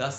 10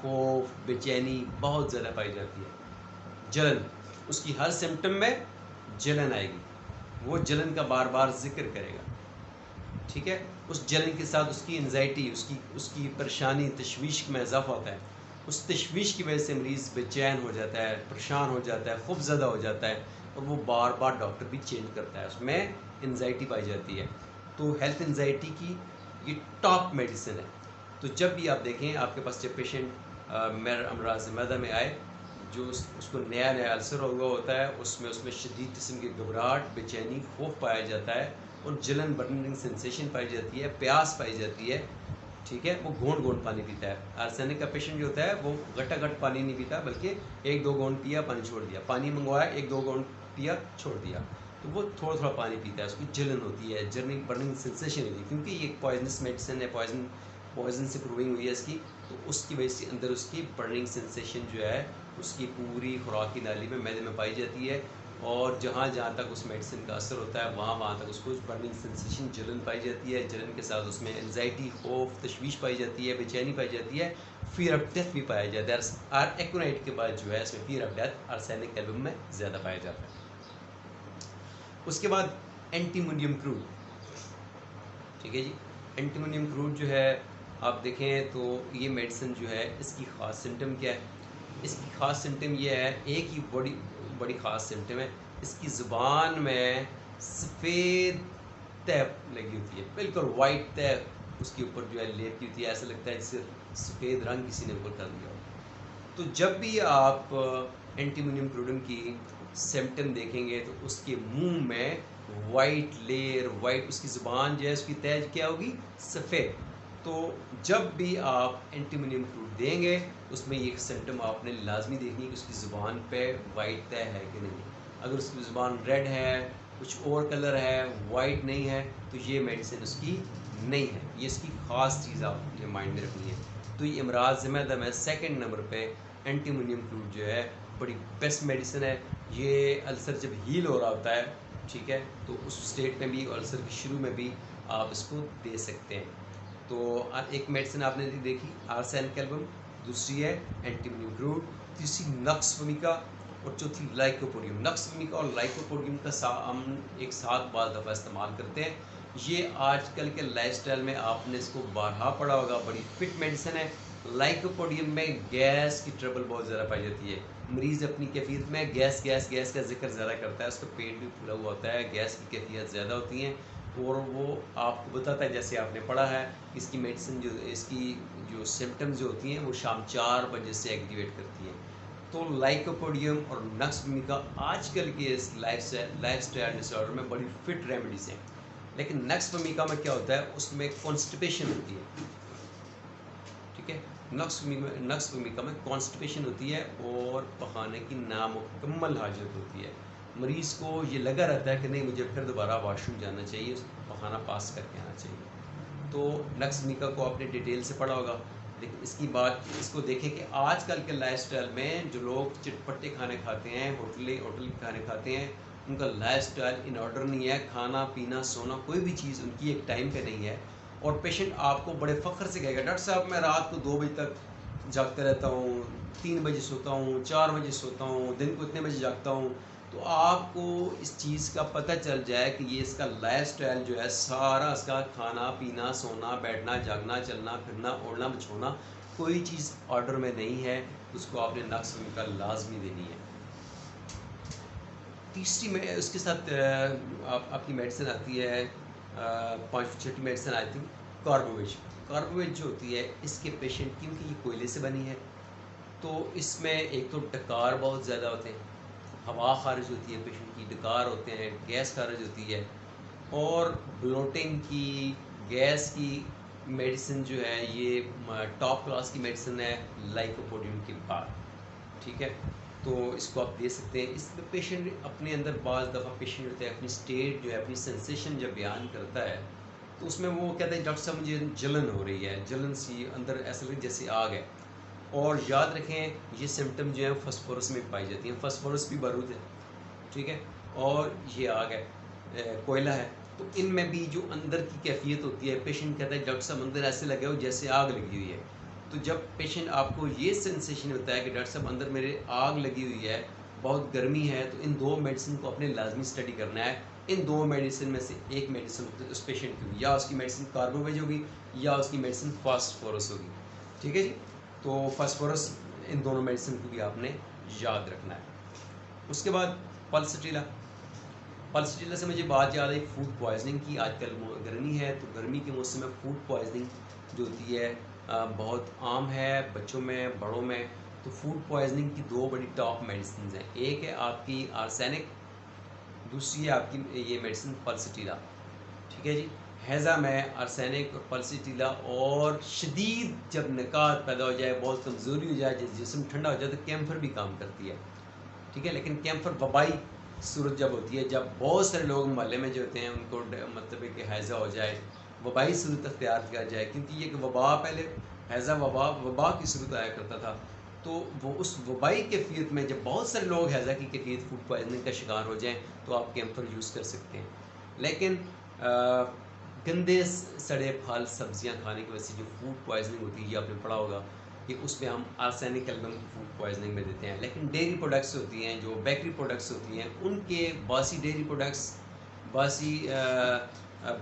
خوف، بے چینی بہت زیادہ پائی جاتی ہے. جلن، اس کی ہر سمٹم میں جلن آئے گی، وہ جلن کا بار بار ذکر کرے گا. ٹھیک ہے، اس جلن کے ساتھ اس کی انزائٹی، اس کی پریشانی، تشویش میں اضافہ ہوتا ہے. اس تشویش کی وجہ سے مریض بے چین ہو جاتا ہے، پریشان ہو جاتا ہے، خوف زدہ ہو جاتا ہے، اور وہ بار بار ڈاکٹر بھی چینج کرتا ہے. اس میں انزائٹی پائی جاتی ہے. تو ہیلتھ انزائٹی کی یہ ٹاپ میڈیسن ہے. تو جب بھی آپ دیکھیں آپ کے پاس جب پیشنٹ امراض معدہ میں آئے، جو اس کو نیا السر ہوا ہوتا ہے، اس میں شدید قسم کی گھبراہٹ، بے چینی، خوف پایا جاتا ہے، اور جلن، برننگ سینسیشن پائی جاتی ہے، پیاس پائی جاتی ہے. ٹھیک ہے، وہ گھونٹ گھونٹ پانی پیتا ہے. آرسینک کا پیشنٹ جو ہوتا ہے وہ گھٹا گھٹ پانی نہیں پیتا، بلکہ 1-2 گھونٹ پیا، پانی چھوڑ دیا، پانی منگوایا، 1-2 گھونٹ پیا، چھوڑ دیا. تو وہ تھوڑا تھوڑا پانی پیتا ہے. اس کی جلن ہوتی ہے، برننگ سینسیشن ہوتی ہے، کیونکہ یہ ایک پوائزنس میڈیسن ہے، پوائزن سے پروونگ ہوئی ہے اس کی. تو اس کی وجہ سے اندر اس کی برننگ سینسیشن جو ہے اس کی پوری خوراکی نالی میں، معدے میں پائی جاتی ہے. اور جہاں تک اس میڈیسن کا اثر ہوتا ہے وہاں تک اس کو برننگ سینسیشن، جلن پائی جاتی ہے. جلن کے ساتھ اس میں انزائٹی، خوف، تشویش پائی جاتی ہے، بے چینی پائی جاتی ہے، فیئر آف ڈیتھ بھی پایا جاتا ہے. اور ایکونائٹ کے بعد جو ہے اس میں فیئر آف ڈیتھ آرسینک کیلبم میں زیادہ پایا جاتا ہے. اس کے بعد اینٹیمونیم کروڈ. ٹھیک ہے جی، اینٹیمونیم کروڈ جو ہے آپ دیکھیں تو یہ میڈیسن جو ہے اس کی خاص سمٹم کیا ہے؟ اس کی خاص سمٹم یہ ہے، ایک ہی بڑی خاص سمٹم ہے، اس کی زبان میں سفید تہ لگی ہوتی ہے، بالکل وائٹ تہ اس کے اوپر جو ہے لیپ کی ہوتی ہے. ایسا لگتا ہے جسے سفید رنگ کسی نے اوپر کر دیا ہو. تو جب بھی آپ اینٹیمونیم کروڈم کی سمٹم دیکھیں گے تو اس کے منہ میں وائٹ لیئر، وائٹ، اس کی زبان جو ہے اس کی تہ کیا ہوگی؟ سفید. تو جب بھی آپ اینٹیمونیم کروڈ دیں گے اس میں یہ سمٹم آپ نے لازمی دیکھنی ہے کہ اس کی زبان پہ وائٹ تہ ہے کہ نہیں. اگر اس کی زبان ریڈ ہے، کچھ اور کلر ہے، وائٹ نہیں ہے، تو یہ میڈیسن اس کی نہیں ہے. یہ اس کی خاص چیز آپ نے مائنڈ میں رکھنی ہے. تو یہ امراض معدہ میں سیکنڈ نمبر پہ اینٹیمونیم کروڈ جو ہے بڑی بیسٹ میڈیسن ہے. یہ السر جب ہیل ہو رہا ہوتا ہے، ٹھیک ہے، تو اس سٹیٹ میں بھی، السر کے شروع میں بھی آپ اس کو دے سکتے ہیں. تو ایک میڈیسن آپ نے دیکھی آرسینک کیلبم، دوسری ہے اینٹیمونیم کروڈ، تیسری نکس ومیکا، اور چوتھی لائکوپوڈیم. نکس ومیکا اور لائکوپوڈیم کا ہم ایک ساتھ بعض دفعہ استعمال کرتے ہیں. یہ آج کل کے لائف سٹائل میں آپ نے اس کو بارہا پڑھا ہوگا، بڑی فٹ میڈیسن ہے. لائکوپوڈیم میں گیس کی ٹربل بہت زیادہ پائی جاتی ہے. مریض اپنی کیفیت میں گیس کا ذکر زیادہ کرتا ہے، اس کا پیٹ بھی پھولا ہوا ہوتا ہے، گیس کی کیفیت زیادہ ہوتی ہیں، اور وہ آپ کو بتاتا ہے، جیسے آپ نے پڑھا ہے، اس کی میڈیسن اس کی جو سمٹمز جو ہوتی ہیں وہ شام 4 بجے سے ایکٹیویٹ کرتی ہیں. تو لائکوپوڈیم اور نکس ومیکا آج کل کے اس لائف سٹائل ڈس آرڈر میں بڑی فٹ ریمیڈیز ہیں. لیکن نکس ومیکا میں کیا ہوتا ہے؟ اس میں کانسٹیپیشن ہوتی ہے. ٹھیک ہے، نکس ومیکا میں کانسٹیپیشن ہوتی ہے اور پخانے کی نامکمل حاجت ہوتی ہے. مریض کو یہ لگا رہتا ہے کہ نہیں، مجھے پھر دوبارہ واش روم جانا چاہیے، پخانہ پاس کر کے آنا چاہیے. تو نکس ومیکا کو آپ نے ڈیٹیل سے پڑھا ہوگا. لیکن اس کو دیکھیں کہ آج کل کے لائف سٹائل میں جو لوگ چٹپٹے کھانے کھاتے ہیں، ہوٹل کے کھانے کھاتے ہیں، ان کا لائف سٹائل ان آرڈر نہیں ہے. کھانا پینا سونا کوئی بھی چیز ان کی ایک ٹائم پہ نہیں ہے. اور پیشنٹ آپ کو بڑے فخر سے کہے گا، ڈاکٹر صاحب میں رات کو 2 بجے تک جاگتا رہتا ہوں، 3 بجے سوتا ہوں، 4 بجے سوتا ہوں، دن کو اتنے بجے جاگتا ہوں. تو آپ کو اس چیز کا پتہ چل جائے کہ یہ اس کا لائف سٹائل جو ہے سارا، اس کا کھانا پینا سونا بیٹھنا جاگنا چلنا پھرنا اوڑھنا بچھونا کوئی چیز آرڈر میں نہیں ہے. اس کو آپ نے نکس ومیکا لازمی دینی ہے. تیسری میں اس کے ساتھ آپ کی میڈیسن آتی ہے، 5 چھٹی میڈیسن آتی ہے کاربویج. کاربویج جو ہوتی ہے اس کے پیشنٹ، کیونکہ یہ کوئلے سے بنی ہے، تو اس میں ایک تو ڈکار بہت زیادہ ہوتے ہیں، ہوا خارج ہوتی ہے پیشنٹ کی، ڈکار ہوتے ہیں، گیس خارج ہوتی ہے، اور بلوٹنگ کی، گیس کی میڈیسن جو ہے یہ ٹاپ کلاس کی میڈیسن ہے لائکوپوڈیم کے بعد. ٹھیک ہے، تو اس کو آپ دے سکتے ہیں. اس میں پیشنٹ اپنے اندر بعض دفعہ پیشنٹ ہوتا ہے اپنی اسٹیٹ جو ہے، اپنی سینسیشن جب بیان کرتا ہے تو اس میں وہ کہتا ہے ڈاکٹر صاحب مجھے جلن ہو رہی ہے، جلن سی اندر ایسا لگتا ہے جیسے آگ ہے. اور یاد رکھیں یہ سمٹم جو ہیں فسفورس میں پائی جاتی ہیں. فسفورس بھی بارود ہے، ٹھیک ہے، اور یہ آگ ہے، کوئلہ ہے. تو ان میں بھی جو اندر کی کیفیت ہوتی ہے، پیشنٹ کہتا ہے ڈاکٹر صاحب اندر ایسے لگے ہو جیسے آگ لگی ہوئی ہے. تو جب پیشنٹ آپ کو یہ سینسیشن ہوتا ہے کہ ڈاکٹر صاحب اندر میرے آگ لگی ہوئی ہے، بہت گرمی ہے، تو ان 2 میڈیسن کو اپنے لازمی اسٹڈی کرنا ہے. ان 2 میڈیسن میں سے ایک میڈیسن اس پیشنٹ کی ہوگی، یا اس کی میڈیسن کاربوویج ہوگی یا اس کی میڈیسن فاسفورس ہوگی. ٹھیک ہے جی. تو فاسفورس ان دونوں میڈیسن کو بھی آپ نے یاد رکھنا ہے. اس کے بعد پلسٹیلا. پلسٹیلا سے مجھے بات یاد آئی فوڈ پوائزننگ کی. آج کل گرمی ہے، تو گرمی کے موسم میں فوڈ پوائزننگ جو ہوتی ہے بہت عام ہے بچوں میں، بڑوں میں. تو فوڈ پوائزننگ کی 2 بڑی ٹاپ میڈیسنز ہیں. ایک ہے آپ کی آرسینک، دوسری ہے آپ کی یہ میڈیسن پلسٹیلا. ٹھیک ہے جی. ہیضہ میں آرسینک اور پلسٹیلا، اور شدید جب نکات پیدا ہو جائے، بہت کمزوری ہو جائے، جسم ٹھنڈا ہو جائے، تو کیمفر بھی کام کرتی ہے. ٹھیک ہے. لیکن کیمفر وبائی صورت جب ہوتی ہے، جب بہت سارے لوگ محلے میں جو ہوتے ہیں ان کو مطلب ہے کہ ہیضہ ہو جائے، وبائی صورت اختیار کیا جائے، کیونکہ یہ کہ وبا پہلے ہیضہ وبا کی صورت آیا کرتا تھا. تو وہ اس وبائی کیفیت میں جب بہت سارے لوگ ہیضہ کی کیفیت فوڈ پوائزننگ کا شکار ہو جائیں، تو آپ کیمفر یوز کر سکتے ہیں. لیکن گندے سڑے پھل سبزیاں کھانے کی وجہ سے جو فوڈ پوائزننگ ہوتی ہے، یہ آپ نے پڑھا ہوگا کہ اس میں ہم آرسینک ایلبم فوڈ پوائزننگ میں دیتے ہیں. لیکن ڈیری پروڈکٹس ہوتی ہیں، جو بیکری پروڈکٹس ہوتی ہیں، ان کے باسی ڈیری پروڈکٹس، باسی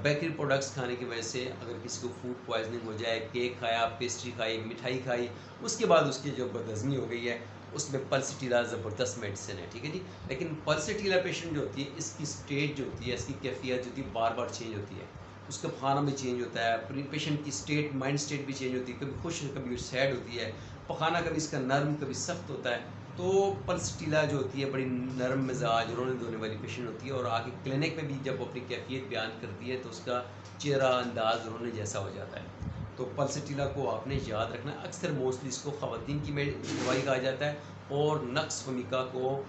بیکری پروڈکٹس کھانے کی وجہ سے اگر کسی کو فوڈ پوائزننگ ہو جائے، کیک کھایا، پیسٹری کھائی، مٹھائی کھائی، اس کے بعد اس کی جو بدہضمی ہو گئی ہے، اس میں پلسٹیلا زبردست میڈیسن ہے. ٹھیک ہے جی. لیکن پلسٹیلا پیشنٹ جو ہوتی ہے، اس کی اسٹیٹ جو ہوتی ہے، اس کی کیفیت جو ہوتی ہے، بار بار چینج ہوتی ہے. اس کا کھانا بھی چینج ہوتا ہے، پیشنٹ کی اسٹیٹ، مائنڈ اسٹیٹ بھی چینج ہوتی ہے، کبھی خوش کبھی سیڈ ہوتی ہے، پخانا کبھی اس کا نرم کبھی سخت ہوتا ہے. تو پلسٹیلا جو ہوتی ہے بڑی نرم مزاج، رونے دھونے والی پیشنٹ ہوتی ہے، اور آگے کلینک میں بھی جب وہ اپنی کیفیت بیان کرتی ہے تو اس کا چہرہ انداز رونے جیسا ہو جاتا ہے. تو پلسٹیلا کو آپ نے یاد رکھنا. اکثر موسٹلی اس کو خواتین کی دوائی کہا جاتا ہے، اور نقص ومیکا کو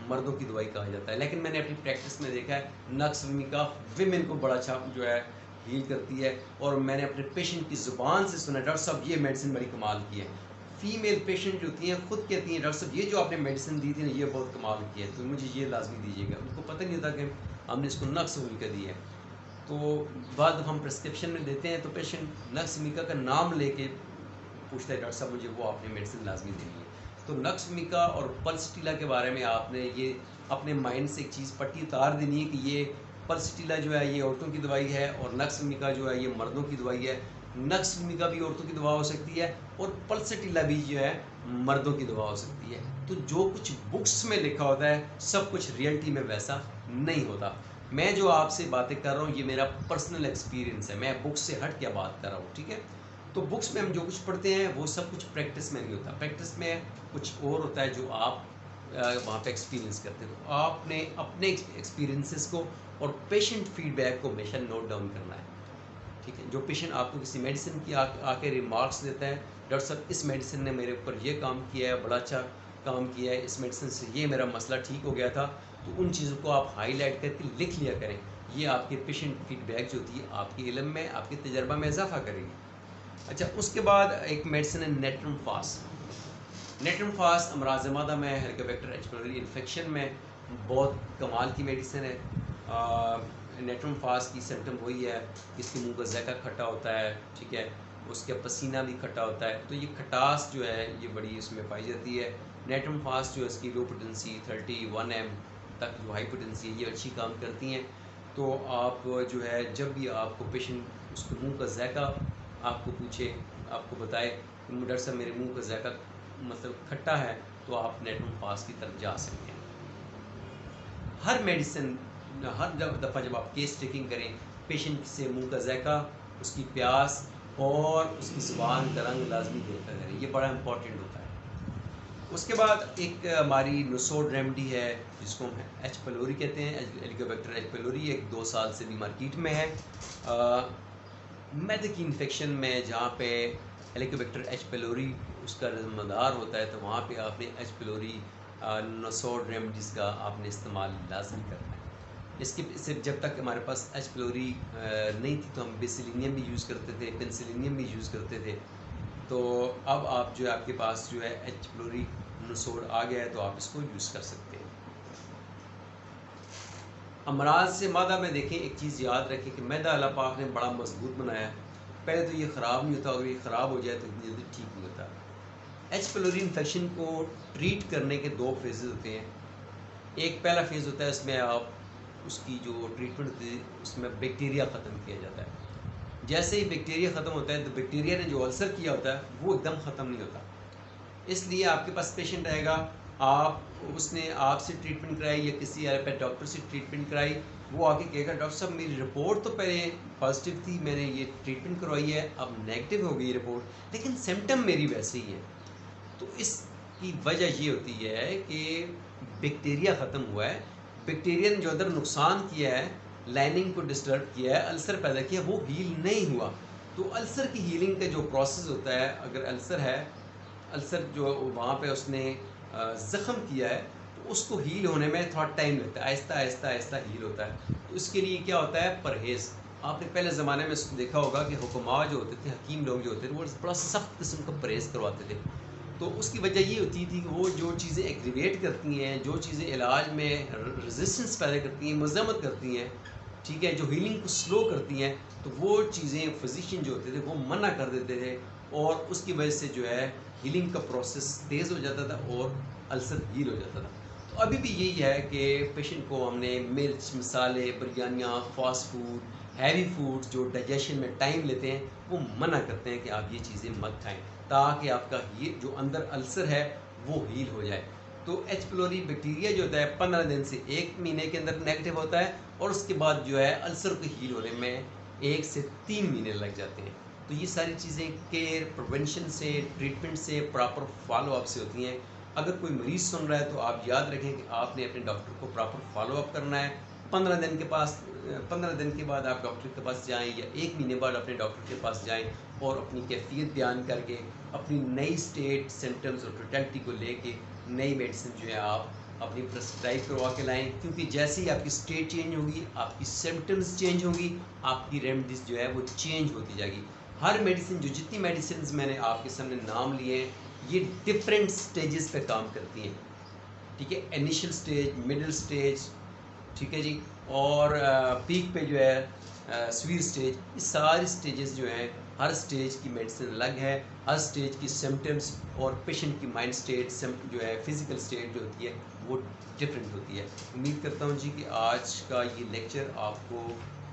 مردوں کی دوائی کہا جاتا ہے. لیکن میں نے اپنی پریکٹس میں دیکھا ہے نقص ومیکا ویمن کو بڑا اچھا جو ہے ہیل کرتی ہے، اور میں نے اپنے پیشنٹ کی زبان سے سنا ڈاکٹر صاحب یہ میڈیسن بڑی کمال کی ہے. فیمیل پیشنٹ جو ہوتی ہیں خود کہتی ہیں ڈاکٹر صاحب یہ جو آپ نے میڈیسن دی تھی نا، یہ بہت کمال کی ہے، تو مجھے یہ لازمی دیجیے گا. ان کو پتہ نہیں ہوتا کہ ہم نے اس کو نقص ومیکا دی ہے. تو بعد ہم پرسکرپشن میں دیتے ہیں تو پیشنٹ نقص ومیکا کا نام لے کے پوچھتا ہے ڈاکٹر صاحب مجھے وہ آپ نے میڈیسن لازمی دینی ہے. تو نقص ومیکا اور پلسٹیلا کے بارے میں آپ نے یہ اپنے مائنڈ سے ایک چیز پٹی اتار دینی ہے کہ یہ پلسٹیلا جو ہے یہ عورتوں کی دوائی ہے، اور نقص ومیکا جو ہے یہ مردوں کی دوائی ہے. نقص ومیکا بھی عورتوں کی دوا ہو سکتی ہے، اور پلسٹیلا بھی جو ہے مردوں کی دوا ہو سکتی ہے. تو جو کچھ بکس میں لکھا ہوتا ہے سب کچھ ریئلٹی میں ویسا نہیں ہوتا. میں جو آپ سے باتیں کر رہا ہوں یہ میرا پرسنل ایکسپیرینس ہے، میں بکس سے ہٹ کے بات کر رہا ہوں. ٹھیک ہے. تو بکس میں ہم جو کچھ پڑھتے ہیں وہ سب کچھ پریکٹس میں نہیں ہوتا. پریکٹس میں کچھ اور ہوتا ہے جو آپ وہاں پہ ایکسپیرینس کرتے ہیں. تو آپ نے اپنے ایکسپیرینسز کو اور پیشنٹ فیڈ بیک کو ہمیشہ نوٹ ڈاؤن کرنا ہے. ٹھیک ہے. جو پیشنٹ آپ کو کسی میڈیسن کی آ کے ریمارکس دیتا ہے ڈاکٹر صاحب اس میڈیسن نے میرے اوپر یہ کام کیا ہے، بڑا اچھا کام کیا ہے، اس میڈیسن سے یہ میرا مسئلہ ٹھیک ہو گیا تھا، تو ان چیزوں کو آپ ہائی لائٹ کر کے لکھ لیا کریں. یہ آپ کے پیشنٹ فیڈ بیک جو ہوتی ہے آپ کے علم میں، آپ کے تجربہ میں اضافہ کرے گی. اچھا، اس کے بعد ایک میڈیسن ہے نیٹرم فاس. نیٹرم فاس امراض معدہ میں، ہیلیکوبیکٹر ایچ پیلوری انفیکشن میں بہت کمال کی میڈیسن ہے. نیٹرم فاس کی سمٹم وہی ہے کہ اس کے منہ کا ذائقہ کھٹا ہوتا ہے. ٹھیک ہے. اس کا پسینہ بھی کھٹا ہوتا ہے. تو یہ کھٹاس جو ہے یہ بڑی اس میں پائی جاتی ہے. نیٹرم فاس جو اس کی لو پوٹنسی 31 m تک جو ہائی پوٹنسی ہے یہ اچھی کام کرتی ہیں. تو آپ جو ہے جب بھی آپ کو پیشنٹ اس کے منہ کا ذائقہ آپ کو پوچھے، آپ کو بتائے کہ ڈاکٹر صاحب میرے منہ کا ذائقہ مطلب کھٹا ہے، تو آپ نیٹرم فاس کی طرف جا سکتے ہیں. ہر میڈیسن ہر دفعہ جب آپ کیس ٹیکنگ کریں پیشنٹ سے منہ کا ذائقہ، اس کی پیاس اور اس کی زبان کا رنگ لازمی دیکھا کریں. یہ بڑا امپورٹنٹ ہوتا ہے. اس کے بعد ایک ہماری نسوڈ ریمیڈی ہے جس کو ہم ایچ پیلوری کہتے ہیں. ہیلیکوبیکٹر ایچ پیلوری ایک 2 سال سے بھی مارکیٹ میں ہے. میدے کی انفیکشن میں جہاں پہ ہیلیکوبیکٹر ایچ پیلوری اس کا مدار ہوتا ہے، تو وہاں پہ آپ نے ایچ پیلوری نسوڈ ریمیڈیز کا آپ نے استعمال لازمی کرنا ہے. اس کے صرف جب تک ہمارے پاس ایچ پیلوری نہیں تھی تو ہم بیسیلینیم بھی یوز کرتے تھے، پینسلینیم بھی یوز کرتے تھے. تو اب آپ جو ہے آپ کے پاس جو ہے ایچ پیلوری نسوڈ آ گیا ہے تو آپ اس کو یوز کر سکتے ہیں. امراض سے معدہ میں دیکھیں ایک چیز یاد رکھیں کہ معدہ اللہ پاک نے بڑا مضبوط بنایا ہے. پہلے تو یہ خراب نہیں ہوتا، اور یہ خراب ہو جائے تو اتنی جلدی ٹھیک نہیں ہوتا۔ ایچ پیلوری انفیکشن کو ٹریٹ کرنے کے 2 فیزز ہوتے ہیں۔ ایک پہلا فیز ہوتا ہے، اس میں آپ اس کی جو ٹریٹمنٹ ہوتی ہے اس میں بیکٹیریا ختم کیا جاتا ہے۔ جیسے ہی بیکٹیریا ختم ہوتا ہے تو بیکٹیریا نے جو السر کیا ہوتا ہے وہ ایک دم ختم نہیں ہوتا۔ اس لیے آپ کے پاس پیشنٹ آئے گا، اس نے آپ سے ٹریٹمنٹ کرائی یا کسی ایلوپیتھ ڈاکٹر سے ٹریٹمنٹ کرائی، وہ آ کے کہے گا ڈاکٹر صاحب میری رپورٹ تو پہلے پازیٹیو تھی، میں نے یہ ٹریٹمنٹ کروائی ہے، اب نیگیٹو ہو گئی رپورٹ، لیکن سمٹم میری ویسے ہی ہے۔ تو اس کی وجہ یہ ہوتی ہے کہ بیکٹیریا ختم ہوا ہے، بیکٹیریا نے جو ادھر نقصان کیا ہے، لائننگ کو ڈسٹرب کیا ہے، السر پیدا کیا، وہ ہیل نہیں ہوا۔ تو السر کی ہیلنگ کا جو پروسیس ہوتا ہے، اگر السر ہے، السر جو وہاں پہ اس نے زخم کیا ہے، تو اس کو ہیل ہونے میں تھوڑا ٹائم لگتا ہے، آہستہ آہستہ آہستہ ہیل ہوتا ہے۔ تو اس کے لیے کیا ہوتا ہے؟ پرہیز۔ آپ نے پہلے زمانے میں دیکھا ہوگا کہ حکماء جو ہوتے تھے، حکیم لوگ جو ہوتے تھے، وہ بڑا سخت قسم کا پرہیز کرواتے تھے۔ تو اس کی وجہ یہ ہوتی تھی کہ وہ جو چیزیں ایگریویٹ کرتی ہیں، جو چیزیں علاج میں ریزسٹنس پیدا کرتی ہیں، مزاحمت کرتی ہیں، ٹھیک ہے، جو ہیلنگ کو سلو کرتی ہیں، تو وہ چیزیں فزیشین جو ہوتے تھے وہ منع کر دیتے تھے، اور اس کی وجہ سے جو ہے ہیلنگ کا پروسیس تیز ہو جاتا تھا اور السر ہیل ہو جاتا تھا۔ تو ابھی بھی یہی ہے کہ پیشنٹ کو ہم نے مرچ، مسالے، بریانیاں، فاسٹ فوڈ، ہیوی فوڈ جو ڈائجیشن میں ٹائم لیتے ہیں، وہ منع کرتے ہیں کہ آپ یہ چیزیں مت کھائیں، تاکہ آپ کا جو اندر السر ہے وہ ہیل ہو جائے۔ تو ایچ پیلوری بیکٹیریا جو ہوتا ہے 15 دن سے 1 مہینے کے اندر نیگیٹو ہوتا ہے، اور اس کے بعد جو ہے السر کو ہیل ہونے میں 1 سے 3 مہینے لگ جاتے ہیں۔ تو یہ ساری چیزیں کیئر، پریونشن سے، ٹریٹمنٹ سے، پراپر فالو اپ سے ہوتی ہیں۔ اگر کوئی مریض سن رہا ہے تو آپ یاد رکھیں کہ آپ نے اپنے ڈاکٹر کو پراپر فالو اپ کرنا ہے۔ 15 دن کے بعد آپ ڈاکٹر کے پاس جائیں، یا 1 مہینے بعد اپنے ڈاکٹر کے پاس جائیں، اور اپنی کیفیت بیان کر کے اپنی نئی سٹیٹ، سمٹمز اور ٹوٹیلٹی کو لے کے نئی میڈیسن جو ہے آپ اپنی پرسکرائب کروا کے لائیں، کیونکہ جیسے ہی آپ کی سٹیٹ چینج ہوگی، آپ کی سمٹمز چینج ہوگی، آپ کی ریمیڈیز جو ہے وہ چینج ہوتی جائے گی۔ ہر میڈیسن، جو جتنی میڈیسنز میں نے آپ کے سامنے نام لیے ہیں، یہ ڈفرینٹ سٹیجز پہ کام کرتی ہیں، ٹھیک ہے، انیشل سٹیج، مڈل سٹیج، ٹھیک ہے جی، اور پیک پہ جو ہے سویر سٹیج، یہ ساری سٹیجز جو ہیں، ہر سٹیج کی میڈیسن الگ ہے، ہر سٹیج کی سمٹمز اور پیشنٹ کی مائنڈ سٹیٹ جو ہے، فزیکل سٹیٹ جو ہوتی ہے وہ ڈفرینٹ ہوتی ہے۔ امید کرتا ہوں جی کہ آج کا یہ لیکچر آپ کو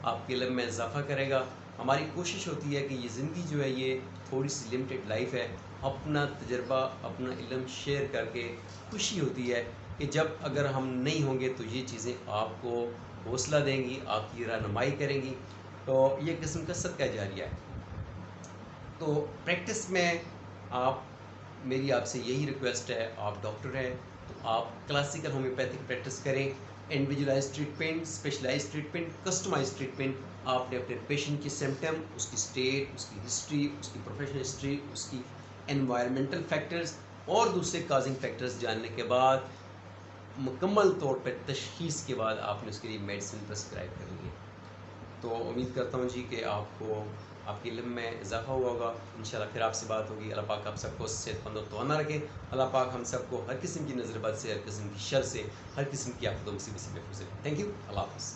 آپ کے علم میں اضافہ کرے گا۔ ہماری کوشش ہوتی ہے کہ یہ زندگی جو ہے یہ تھوڑی سی لمیٹڈ لائف ہے، اپنا تجربہ، اپنا علم شیئر کر کے خوشی ہوتی ہے کہ جب اگر ہم نہیں ہوں گے تو یہ چیزیں آپ کو حوصلہ دیں گی، آپ کی رہنمائی کریں گی، تو یہ قسم کا صدقہ جاریہ ہے۔ تو پریکٹس میں میری آپ سے یہی ریکویسٹ ہے، آپ ڈاکٹر ہیں تو آپ کلاسیکل ہومیوپیتھک پریکٹس کریں، individualize treatment, specialize treatment, customize treatment. آپ نے اپنے پیشنٹ کی سمٹم، اس کی سٹیٹ، اس کی ہسٹری، اس کی پروفیشنل ہسٹری، اس کی انوائرمنٹل فیکٹرز اور دوسرے کازنگ فیکٹرز جاننے کے بعد مکمل طور پہ تشخیص کے بعد آپ نے اس کے لیے میڈیسن پرسکرائب کرنی ہے۔ تو امید کرتا ہوں جی کہ آپ کو آپ کے علم میں اضافہ ہوا ہوگا۔ انشاءاللہ پھر آپ سے بات ہوگی۔ اللہ پاک آپ سب کو صحت مند و توانا رکھے۔ اللہ پاک ہم سب کو ہر قسم کی نظر بد سے، ہر قسم کی شر سے، ہر قسم کی آفت و مصیبت سے محفوظ رکھے۔ تھینک یو، اللہ حافظ۔